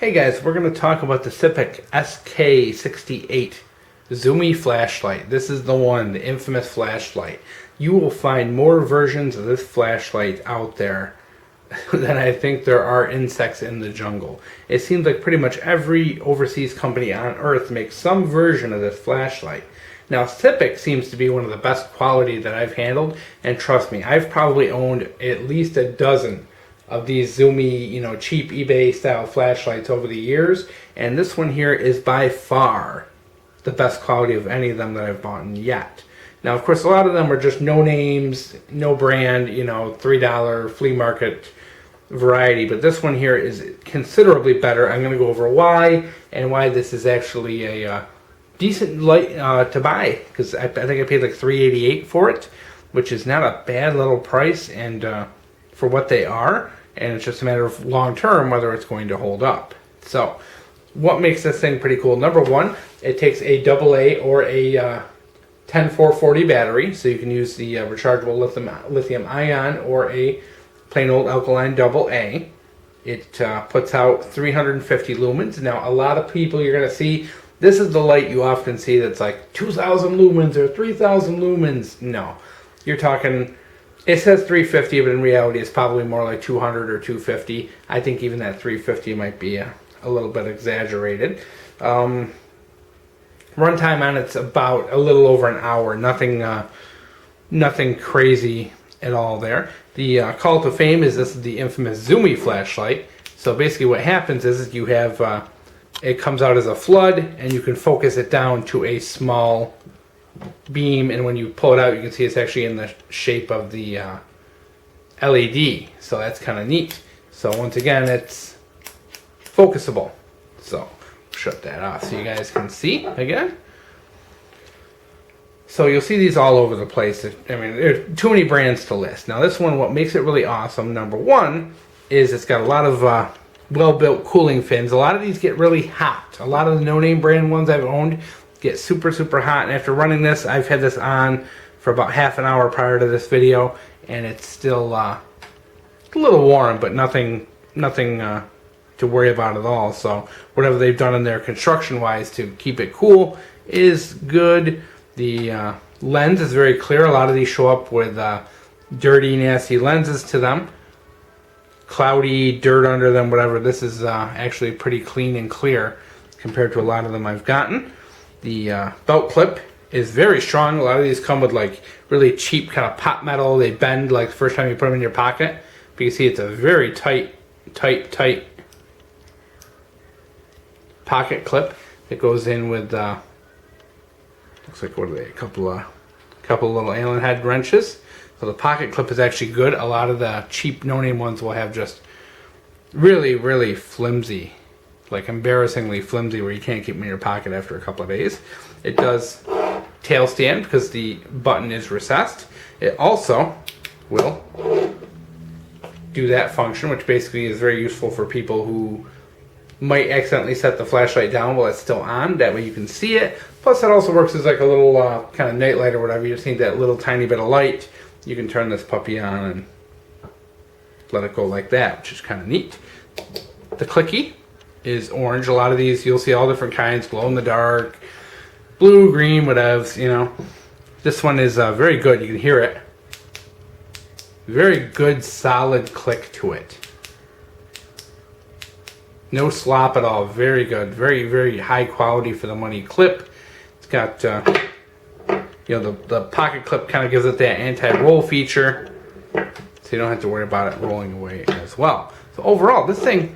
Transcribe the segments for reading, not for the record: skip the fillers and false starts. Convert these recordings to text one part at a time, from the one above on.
Hey guys, we're going to talk about the Sipik SK68 zoomy flashlight. This is the one, the infamous flashlight. You will find more versions of this flashlight out there than I think there are insects in the jungle. It seems like pretty much every overseas company on earth makes some version of this flashlight. Now Sipik seems to be one of the best quality that I've handled, and trust me, I've probably owned at least a dozen of these zoomy, cheap eBay style flashlights over the years, and this one here is by far the best quality of any of them that I've bought yet. Now, of course, a lot of them are just no names, no brand, $3 flea market variety, but this one here is considerably better. I'm going to go over why and why this is actually a decent light to buy, because I think I paid like $3.88 for it, which is not a bad little price, and for what they are. And it's just a matter of long term whether it's going to hold up. So what makes this thing pretty cool? Number one, it takes a AA or a 10440 battery, so you can use the rechargeable lithium ion or a plain old alkaline AA. It puts out 350 lumens. Now, a lot of people you're going to see, this is the light you often see that's like 2,000 lumens or 3,000 lumens. No, you're talking, it says 350, but in reality it's probably more like 200 or 250. I think even that 350 might be a little bit exaggerated. Runtime on it's about a little over an hour. Nothing crazy at all there. The call to fame is this is the infamous zoomy flashlight. So basically what happens is you have, it comes out as a flood, and you can focus it down to a small beam, and when you pull it out you can see it's actually in the shape of the LED, so that's kind of neat. So once again, it's focusable, so shut that off so you guys can see again. So you'll see these all over the place. I mean, there's too many brands to list. Now this one, what makes it really awesome, number one, is it's got a lot of well-built cooling fins. A lot of these get really hot. A lot of the no-name brand ones I've owned get super hot, and after running this, I've had this on for about half an hour prior to this video, and it's still a little warm, but nothing to worry about at all. So whatever they've done in there construction wise to keep it cool is good. The lens is very clear. A lot of these show up with dirty, nasty lenses to them, cloudy, dirt under them, whatever. This is actually pretty clean and clear compared to a lot of them I've gotten. The belt clip is very strong. A lot of these come with like really cheap kind of pop metal. They bend like the first time you put them in your pocket. But you can see it's a very tight pocket clip that goes in with looks like, what are they, a couple of little Allen head wrenches. So the pocket clip is actually good. A lot of the cheap no-name ones will have just really flimsy, like embarrassingly flimsy, where you can't keep them in your pocket after a couple of days. It does tail stand because the button is recessed. It also will do that function, which basically is very useful for people who might accidentally set the flashlight down while it's still on. That way you can see it. Plus it also works as like a little kind of night light or whatever. You just need that little tiny bit of light. You can turn this puppy on and let it go like that, which is kind of neat. The clicky is orange. A lot of these you'll see all different kinds, glow in the dark, blue, green, whatevs, This one is very good. You can hear it. Very good, solid click to it. No slop at all. Very good. Very high quality for the money clip. It's got, the pocket clip kind of gives it that anti-roll feature, so you don't have to worry about it rolling away as well. So overall, this thing,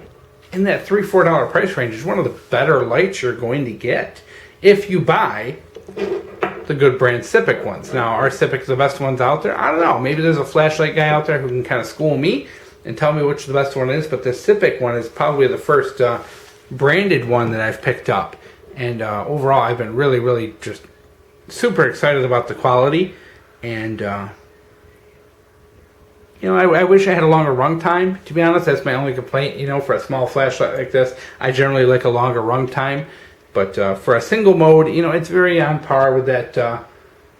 in that $3-4 price range, is one of the better lights you're going to get if you buy the good brand Sipik ones. Now, are Sipik the best ones out there? I don't know. Maybe there's a flashlight guy out there who can kind of school me and tell me which the best one is, but the Sipik one is probably the first branded one that I've picked up. And overall, I've been really just super excited about the quality. And I wish I had a longer run time, to be honest. That's my only complaint, for a small flashlight like this. I generally like a longer run time. But for a single mode, it's very on par with that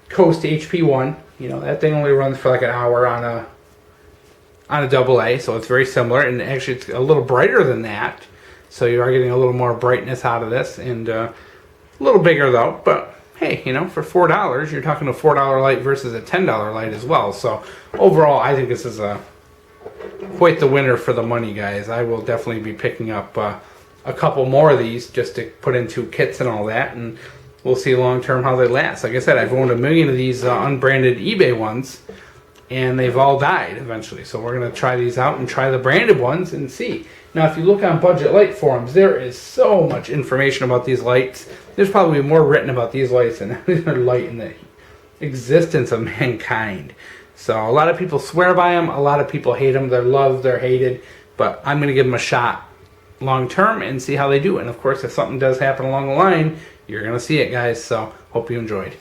Coast HP1. That thing only runs for like an hour on a AA, so it's very similar. And actually, it's a little brighter than that. So you are getting a little more brightness out of this, and a little bigger though, but hey, you know, for $4, you're talking a $4 light versus a $10 light as well. So overall, I think this is quite the winner for the money, guys. I will definitely be picking up a couple more of these just to put into kits and all that, and we'll see long term how they last. Like I said, I've owned a million of these unbranded eBay ones, and they've all died eventually. So we're going to try these out and try the branded ones and see. Now, if you look on budget light forums, there is so much information about these lights. There's probably more written about these lights than any other light in the existence of mankind. So a lot of people swear by them. A lot of people hate them. They're loved, they're hated. But I'm going to give them a shot long term and see how they do. And of course, if something does happen along the line, you're going to see it, guys. So hope you enjoyed.